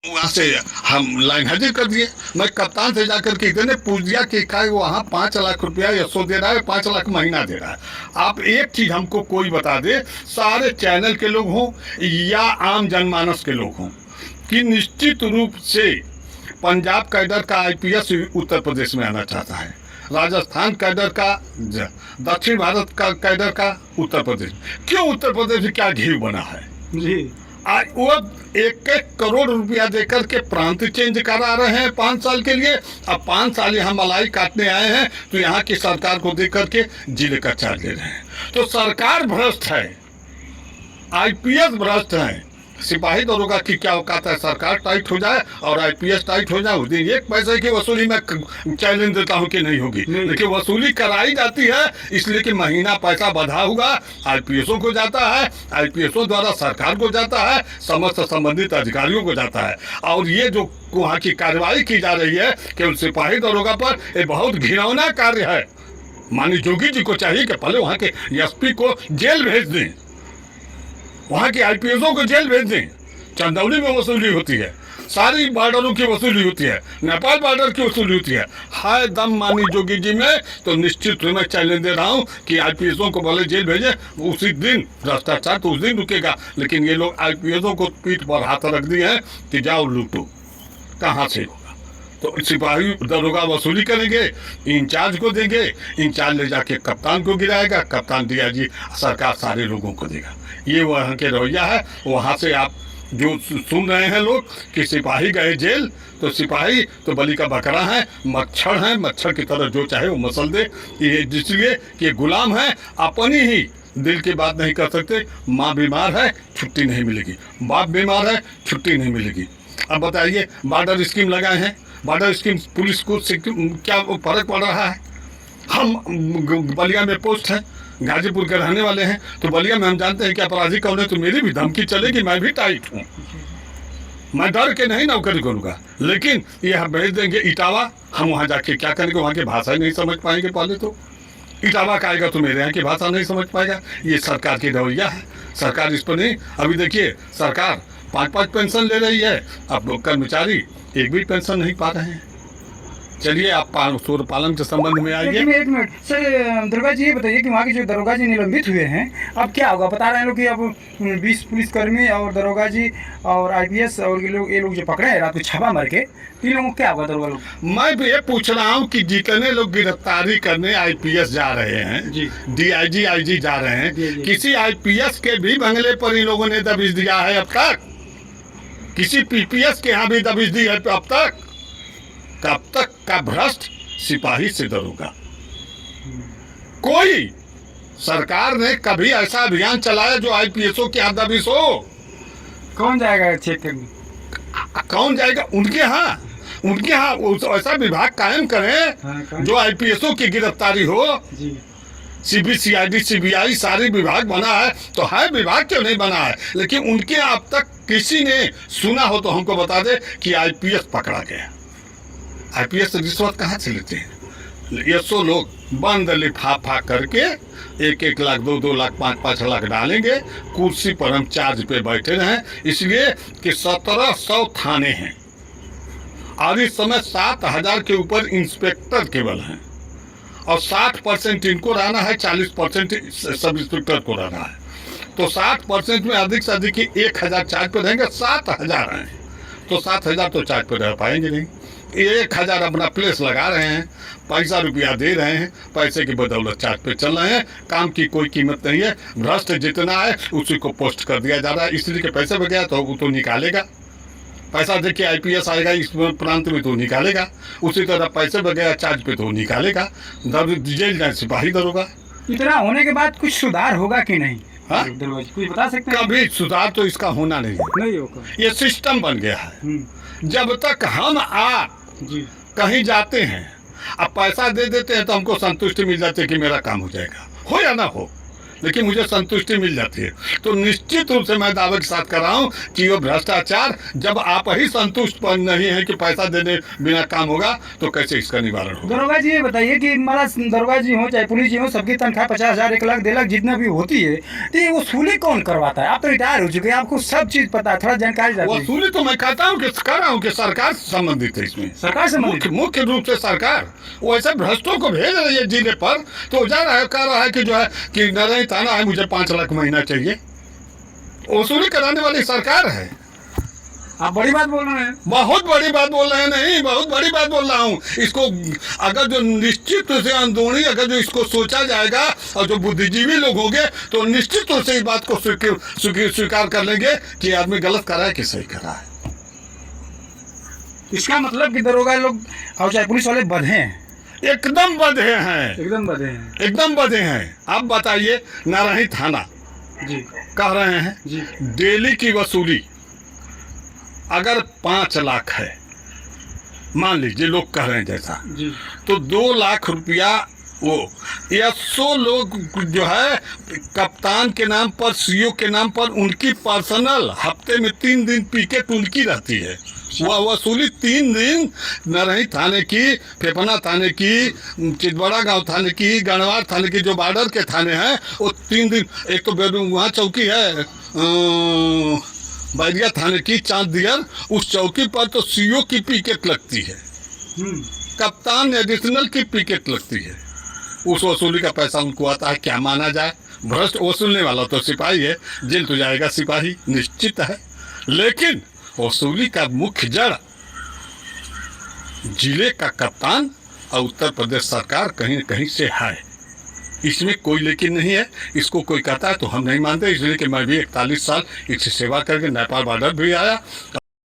वहां से हम लाइन हाजिर कर दिए। मैं कप्तान से जाकर के इतने पूछ दिया कि का वहाँ 5 लाख रुपया यशो दे रहा है, 5 लाख महीना दे रहा है। आप एक चीज हमको कोई बता दे, सारे चैनल के लोग हों या आम जनमानस के लोग हों, कि निश्चित रूप से पंजाब कैडर का आईपीएस उत्तर प्रदेश में आना चाहता है, राजस्थान कैडर का, दक्षिण भारत का कैडर का उत्तर प्रदेश। क्यों उत्तर प्रदेश में क्या घी बना है जी। आज वो 1-1 करोड़ रुपया देकर के प्रांत चेंज करा रहे हैं 5 साल के लिए। अब 5 साल यहाँ मलाई काटने आए हैं तो यहाँ की सरकार को देकर के जिले का चार्ज ले रहे हैं। तो सरकार भ्रष्ट है, आईपीएस भ्रष्ट है। सिपाही दरोगा की क्या औकात है, सरकार टाइट हो जाए और आईपीएस टाइट हो जाए, उस दिन 1 पैसे की वसूली मैं चैलेंज देता हूं कि नहीं होगी, लेकिन वसूली कराई जाती है इसलिए कि महीना पैसा बढ़ा हुआ आईपीएसओ को जाता है, आईपीएसओ द्वारा सरकार को जाता है, समस्त संबंधित अधिकारियों को जाता है। और ये जो वहाँ की कार्रवाई की जा रही है केवल सिपाही दरोगा पर, ये बहुत घिनौना कार्य है। माननीय जोगी जी को चाहिए कि पहले वहाँ के एसपी को जेल भेज दें, वहाँ के आईपीएसओ को जेल भेज दें। चंदौली में वसूली होती है, सारी बॉर्डरों की वसूली होती है, नेपाल बॉर्डर की वसूली होती है। हाय दम मानी जोगी जी में, तो निश्चित मैं चैलेंज दे रहा हूँ कि आईपीएसओ को बोले जेल भेजे, उसी दिन भ्रष्टाचार तो उस दिन रुकेगा। लेकिन ये लोग आईपीएसओ को पीठ पर हाथ रख दिए हैं कि जाओ लूटो, कहाँ से होगा। तो सिपाही दरोगा वसूली करेंगे, इंचार्ज को देंगे, इंचार्ज ले जाके कप्तान को गिराएगा, कप्तान डीआईजी, सरकार सारे लोगों को देगा। ये वहाँ के रवैया है। वहाँ से आप जो सुन रहे हैं लोग कि सिपाही गए जेल, तो सिपाही तो बलि का बकरा है, मच्छर है, मच्छर की तरह जो चाहे वो मसल दे। ये इसलिए कि गुलाम है, अपनी ही दिल की बात नहीं कर सकते। माँ बीमार है, छुट्टी नहीं मिलेगी, बाप बीमार है, छुट्टी नहीं मिलेगी। अब बताइए, बॉर्डर स्कीम लगाए हैं, बॉर्डर स्कीम पुलिस को क्या फर्क पड़ रहा है। हम बलिया में पोस्ट है, गाजीपुर के रहने वाले हैं, तो बलिया में हम जानते हैं कि अपराधी कौन है, तो मेरी भी धमकी चलेगी, मैं भी टाइट हूँ, मैं डर के नहीं नौकरी करूँगा। लेकिन ये हम भेज देंगे इटावा, हम वहाँ जाके क्या करेंगे, वहाँ की भाषा ही नहीं समझ पाएंगे। पहले तो इटावा का आएगा तो मेरे यहाँ की भाषा नहीं समझ पाएगा। ये सरकार की रवैया है, सरकार इस पर नहीं। अभी देखिए, सरकार 5-5 पेंशन ले रही है, अब लोग कर्मचारी एक भी पेंशन नहीं पा रहे हैं। चलिए आप सूर्य पालन के संबंध में आइए। एक मिनट सर, दरोगा जी ये बताइए कि वहाँ के जो दरोगा जी निलंबित हुए हैं, अब क्या होगा? बता रहे हैं लोग कि अब 20 पुलिसकर्मी और दरोगा जी और आईपीएस और ये लोग जो पकड़े हैं रात को छापा मार के, तो इन लोगों को क्या होगा दरोगा लोग? मैं भी ये पूछ रहा हूँ कि जितने लोग गिरफ्तारी करने आईपीएस जा रहे हैं, डीआईजी आईजी जा रहे हैं, किसी आईपीएस के भी बंगले पर इन लोगों ने दबिश दिया है अब तक? किसी पीपीएस के यहाँ भी दबिश दी है अब तक? कब तक का भ्रष्ट सिपाही से दरोगा? कोई सरकार ने कभी ऐसा अभियान चलाया जो आईपीएसओ के यहाँ दबिश हो? कौन जाएगा चेक करने? कौन जाएगा? उनके यहाँ ऐसा विभाग कायम करें जो आईपीएसओ की गिरफ्तारी हो। सीबीसीआईडी सीबीआई सारी विभाग बना है, तो है विभाग क्यों नहीं बना है? लेकिन उनके यहाँ अब तक किसी ने सुना हो तो हमको बता दे कि आईपीएस पकड़ा गया। आईपीएस रिश्वत कहाँ से लेते हैं? ये सो लोग बंद लिफाफा करके 1-1 लाख 2-2 लाख 5-5 लाख डालेंगे, कुर्सी पर हम चार्ज पे बैठे रहें, इसलिए कि 1700 थाने हैं और इस समय 7000 के ऊपर इंस्पेक्टर केवल हैं और 60% इनको रहना है, 40% सब इंस्पेक्टर को रहना है। तो 60% में अधिक से अधिक 1000 चार्ज पे रहेंगे, 7000 हैं तो 7000 तो चार्ज पे रह पाएंगे नहीं। 1000 अपना प्लेस लगा रहे हैं, पैसा रुपया दे रहे हैं, पैसे की बदौलत चार्ज पे चल रहे हैं, काम की कोई कीमत नहीं है। भ्रष्ट जितना है उसी को पोस्ट कर दिया जा रहा है, इसलिए कि पैसे बगैर तो वो तो निकालेगा पैसा। देखिए आईपीएस आएगा इस प्रांत में तो निकालेगा, उसी तरह पैसे बगैर चार्ज पे तो निकालेगा। जेल जाए सिपाही दरोगा। इतना होने के बाद कुछ सुधार होगा कि नहीं? हाँ, कुछ बता सकते हैं? कभी सुधार तो इसका होना नहीं होगा। ये सिस्टम बन गया है। जब तक हम आप कहीं जाते हैं, अब पैसा दे देते हैं तो हमको संतुष्टि मिल जाती है कि मेरा काम हो जाएगा, हो या ना हो। लेकिन मुझे संतुष्टि मिल जाती है। तो निश्चित रूप से मैं दावे के साथ कर रहा हूँ कि वो भ्रष्टाचार, जब आप ही संतुष्ट नहीं है कि पैसा देने बिना काम होगा, तो कैसे इसका निवारण होगा। दरोगा जी ये बताइए कि हमारा दरोगा जी हो चाहे पुलिस जी हो, सबकी तनख्वाह 50,000, 1 लाख, 1.5 लाख जितना भी होती है, तो ये वसूली कौन करवाता है? आप तो रिटायर हो चुके हैं, आपको सब चीज़ पता है, थोड़ा जानकारी जाती है। वसूली तो मैं कहता हूँ कि कर रहा हूँ कि सरकार संबंधित है इसमें, सरकार संबंधित मुख्य रूप से सरकार वैसे भ्रष्टों को भेज रही है जिले पर, तो जा रहा है, कह रहा है कि जो है कि नरही थाना है, मुझे 5 लाख महीना चाहिए। वसूली कराने वाली सरकार है। आप बड़ी बात बोल रहे हैं। बहुत बड़ी बात बोल रहे हैं, नहीं बहुत बड़ी बात बोल रहा हूँ। इसको अगर जो निश्चित रूप से अंदरूनी अगर जो इसको सोचा जाएगा और जो बुद्धिजीवी लोग होंगे, तो निश्चित रूप से इस बात को स्वीकार कर लेंगे कि आदमी गलत कर रहा है कि सही कर रहा है। इसका मतलब कि दरोगा लोग और चाहे पुलिस वाले बधे हैं, एकदम बधे हैं, एकदम बधे हैं। एकदम बधे हैं। आप बताइए, नारायणी थाना जी कह रहे हैं जी डेली की वसूली अगर 5 लाख है, मान लीजिए लोग कह रहे हैं जैसा, जी तो 2 लाख रुपया वो या 100 लोग जो है कप्तान के नाम पर, सीओ के नाम पर, उनकी पर्सनल हफ्ते में 3 दिन पिकेट उनकी रहती है। वह वसूली 3 दिन नरही थाने की, फेफना थाने की, चितबड़ा गांव थाने की, गणवार थाने की, जो बॉर्डर के थाने हैं, वो 3 दिन। एक तो वहाँ चौकी है बैरिया थाने की, चांदियर, उस चौकी पर तो सीओ की पिकेट लगती है, कप्तान एडिशनल की पिकेट लगती है। उस वसूली का पैसा उनको आता है। क्या माना जाए, भ्रष्ट वसूलने वाला तो सिपाही है, जेल तो जाएगा सिपाही, निश्चित है। लेकिन वसूली का मुख्य जड़ जिले का कप्तान और उत्तर प्रदेश सरकार कहीं न कहीं से है, इसमें कोई लेकिन नहीं है। इसको कोई कहता है तो हम नहीं मानते, इसलिए कि मैं भी 41 साल इससे सेवा करके नेपाल बॉर्डर भी आया